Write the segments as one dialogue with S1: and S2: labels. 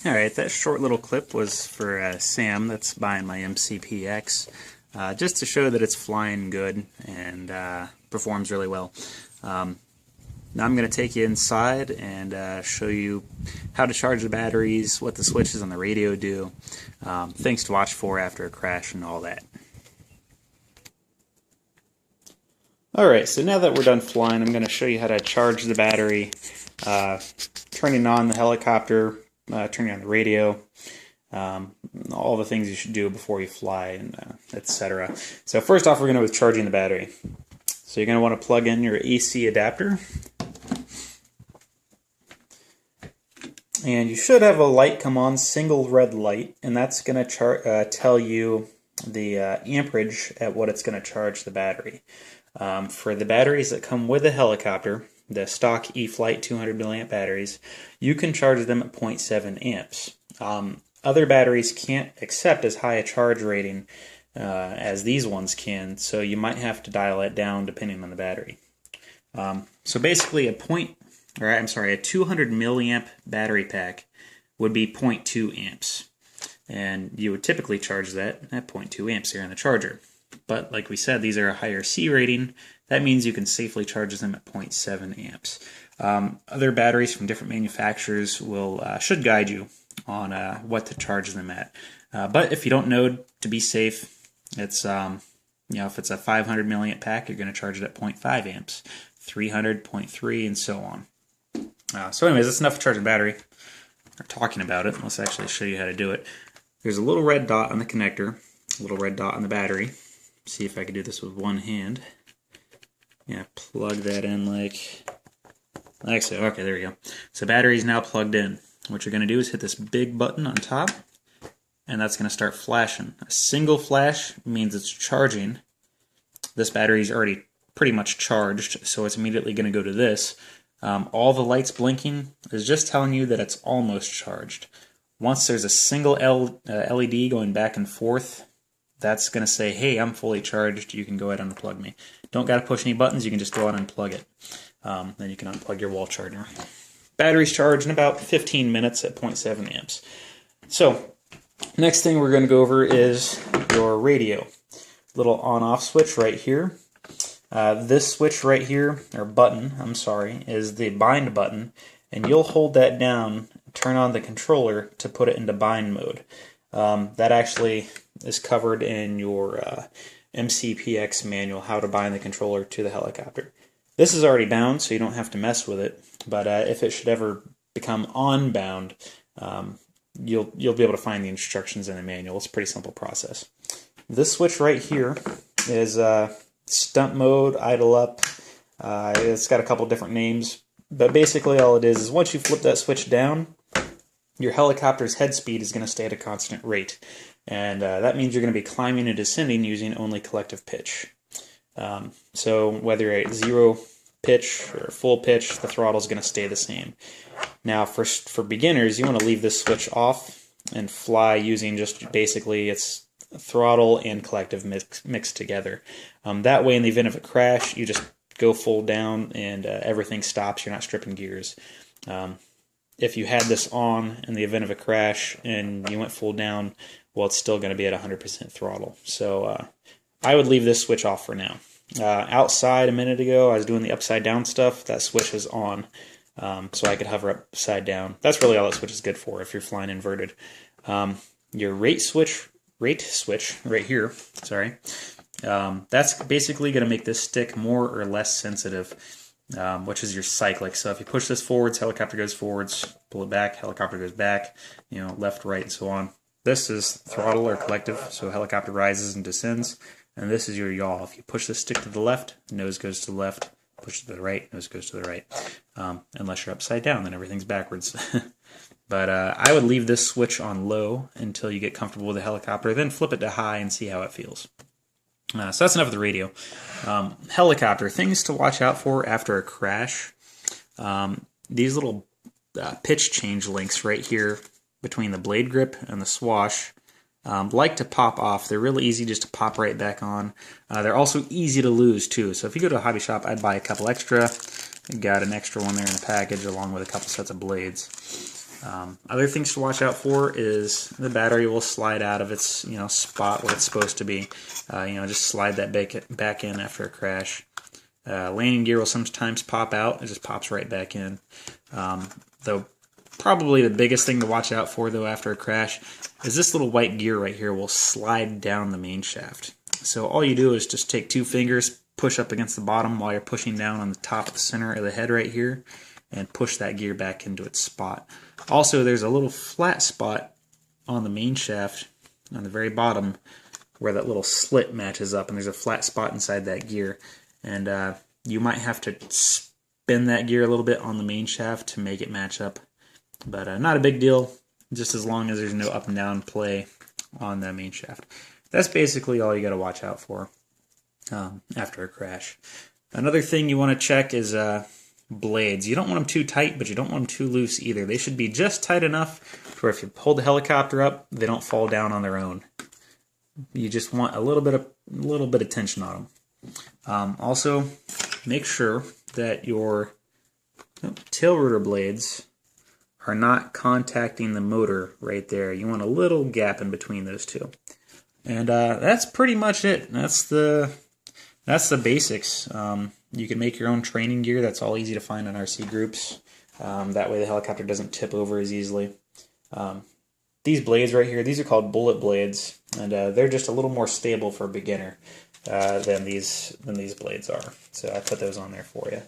S1: Alright, that short little clip was for Sam that's buying my MCPx, just to show that it's flying good and performs really well. Now I'm going to take you inside and show you how to charge the batteries, what the switches on the radio do, things to watch for after a crash and all that. Alright, so now that we're done flying, I'm going to show you how to charge the battery, turning on the helicopter, turning on the radio, all the things you should do before you fly, and etc. So first off, we're going to go with charging the battery. So you're going to want to plug in your AC adapter, and you should have a light come on, single red light, and that's going to tell you the amperage at what it's going to charge the battery. For the batteries that come with the helicopter, the stock E-flite 200 milliamp batteries, you can charge them at 0.7 amps. Other batteries can't accept as high a charge rating as these ones can, so you might have to dial it down depending on the battery. So basically a 200 milliamp battery pack would be 0.2 amps. And you would typically charge that at 0.2 amps here on the charger. But like we said, these are a higher C rating. That means you can safely charge them at 0.7 amps. Other batteries from different manufacturers should guide you on what to charge them at. But if you don't know, to be safe, it's if it's a 500 milliamp pack, you're going to charge it at 0.5 amps, 300, 0.3, and so on. So anyways, that's enough to charge the battery. We're talking about it. Let's actually show you how to do it. There's a little red dot on the connector, a little red dot on the battery. See if I can do this with one hand. Yeah, plug that in like so. Okay, there we go. So battery's now plugged in. What you're going to do is hit this big button on top, and that's going to start flashing. A single flash means it's charging. This battery's already pretty much charged, so it's immediately going to go to this. All the lights blinking is just telling you that it's almost charged. Once there's a single LED going back and forth, that's going to say, hey, I'm fully charged, you can go ahead and unplug me. Don't got to push any buttons, you can just go out and unplug it. Then you can unplug your wall charger. Battery's charged in about 15 minutes at 0.7 amps. So, next thing we're going to go over is your radio. Little on-off switch right here. This switch right here, or button, I'm sorry, is the bind button, and you'll hold that down, turn on the controller to put it into bind mode. That actually is covered in your MCPx manual, how to bind the controller to the helicopter. This is already bound, so you don't have to mess with it, but if it should ever become on-bound, you'll be able to find the instructions in the manual. It's a pretty simple process. This switch right here is stunt mode, idle up. It's got a couple different names, but basically all it is once you flip that switch down, your helicopter's head speed is going to stay at a constant rate. And that means you're going to be climbing and descending using only collective pitch. So whether you're at zero pitch or full pitch, the throttle is going to stay the same. Now for beginners, you want to leave this switch off and fly using just basically its throttle and collective mixed together. That way in the event of a crash, you just go full down and everything stops. You're not stripping gears. If you had this on in the event of a crash and you went full down, well, it's still going to be at 100% throttle. So I would leave this switch off for now. Outside a minute ago, I was doing the upside down stuff. That switch is on, so I could hover upside down. That's really all that switch is good for if you're flying inverted. Your rate switch right here, sorry, that's basically going to make this stick more or less sensitive, which is your cyclic. So if you push this forwards, helicopter goes forwards, pull it back, helicopter goes back, left, right, and so on. This is throttle or collective, so helicopter rises and descends, and this is your yaw. If you push this stick to the left, nose goes to the left, push it to the right, nose goes to the right. Unless you're upside down, then everything's backwards. But I would leave this switch on low until you get comfortable with the helicopter, then flip it to high and see how it feels. So that's enough of the radio. Helicopter, things to watch out for after a crash. These little pitch change links right here between the blade grip and the swash like to pop off. They're really easy just to pop right back on. They're also easy to lose too. So if you go to a hobby shop, I'd buy a couple extra. Got an extra one there in the package along with a couple sets of blades. Other things to watch out for is the battery will slide out of its spot where it's supposed to be. Just slide that back in after a crash. Landing gear will sometimes pop out. It just pops right back in. Though probably the biggest thing to watch out for though after a crash is this little white gear right here will slide down the main shaft. So all you do is just take 2 fingers, push up against the bottom while you're pushing down on the top of the center of the head right here, and push that gear back into its spot. Also, there's a little flat spot on the main shaft on the very bottom where that little slit matches up, and there's a flat spot inside that gear. And you might have to spin that gear a little bit on the main shaft to make it match up. But not a big deal, just as long as there's no up and down play on the main shaft. That's basically all you got to watch out for after a crash. Another thing you want to check is blades. You don't want them too tight, but you don't want them too loose either. They should be just tight enough where if you hold the helicopter up, they don't fall down on their own. You just want a little bit of tension on them. Also, make sure that your tail rotor blades are not contacting the motor right there. You want a little gap in between those two. And that's pretty much it. That's the basics. You can make your own training gear. That's all easy to find in RC groups. That way the helicopter doesn't tip over as easily. These blades right here, these are called bullet blades, and they're just a little more stable for a beginner than these blades are. So I put those on there for you.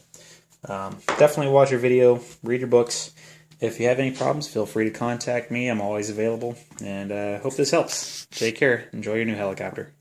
S1: Definitely watch your video, read your books. If you have any problems, feel free to contact me. I'm always available, and hope this helps. Take care. Enjoy your new helicopter.